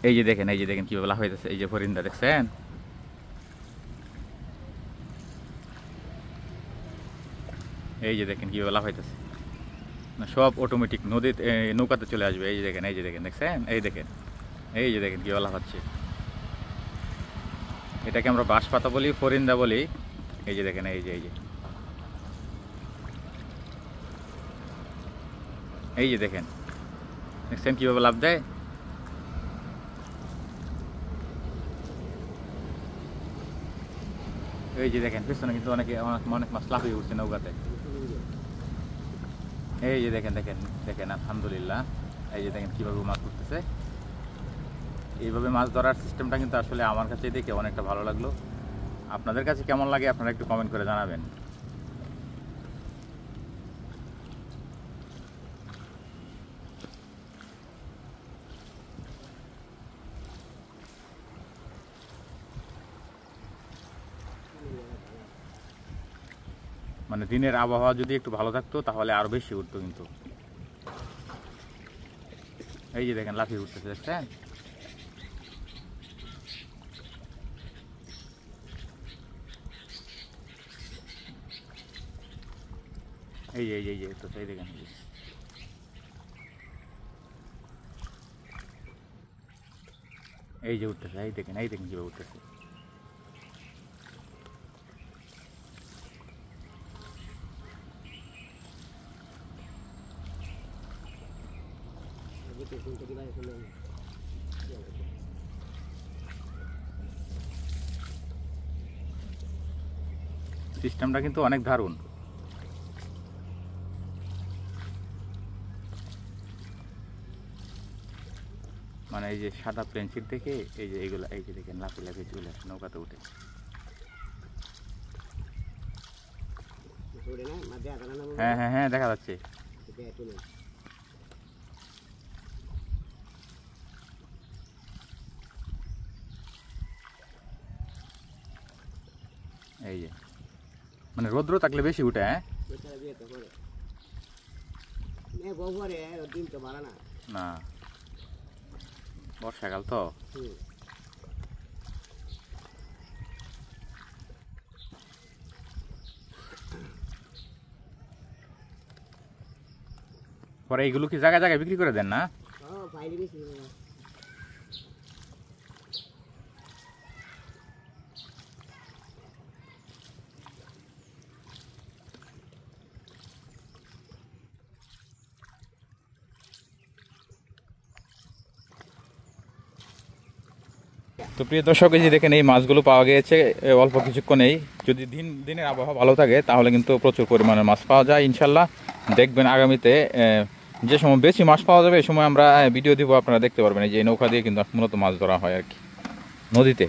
এই যে দেখেন কিভাবে লাফ হইতেছে, এই যে ফরিন্দা দেখছেন, এই যে দেখেন কিভাবে লাফ হইতেছে, সব অটোমেটিক নদীতে নৌকাতে চলে আসবে। এই যে দেখেন দেখছেন, এই যে দেখেন কিভাবে লাফাচ্ছে। এটাকে আমরা বাঁশ পাতা বলি, ফরিন্দা বলি। এই যে দেখেন, এই যে দেখছেন কিভাবে লাফ দেয়। এই যে দেখেন পিছনে কিন্তু অনেক মাছ লাফিয়ে উঠছে নৌকাতে। এই যে দেখেন আলহামদুলিল্লাহ। এই যে দেখেন কিভাবে মাছ উঠতেছে। এইভাবে মাছ ধরার সিস্টেমটা কিন্তু আসলে আমার কাছে দেখে অনেকটা ভালো লাগলো। আপনাদের কাছে কেমন লাগে আপনারা একটু কমেন্ট করে জানাবেন। মানে দিনের আবহাওয়া যদি একটু ভালো থাকতো তাহলে আরো বেশি উঠতো কিন্তু। এই যে দেখেন লাফিয়ে উঠতেছে, দেখছেন। এই তো সেই দেখেন, এই যে উঠতেছে, এই দেখেন কিভাবে উঠতেছে। সিস্টেমটা কিন্তু অনেক দারুণ। মানে এই যে সাদা পেন্সিল থেকে এই যে এইগুলা, এই যে দেখেন লাফিয়ে চলে আসে নৌকাতে উঠে। হ্যাঁ দেখা যাচ্ছে। এই যে মানে রৌদ্র থাকলে বেশি উঠে। না বর্ষাকাল তো। পরে এইগুলো কি জায়গায় বিক্রি করে দেন না? তো প্রিয় দর্শক, এই যে দেখেন এই মাছগুলো পাওয়া গিয়েছে অল্প কিছুক্ষণেই। যদি দিনের আবহাওয়া ভালো থাকে তাহলে কিন্তু প্রচুর পরিমাণে মাছ পাওয়া যায় ইনশাল্লাহ। দেখবেন আগামীতে যে সময় বেশি মাছ পাওয়া যাবে এই সময় আমরা ভিডিও দিব, আপনারা দেখতে পারবেন। এই যে নৌকা দিয়ে কিন্তু মূলত মাছ ধরা হয় আর কি নদীতে।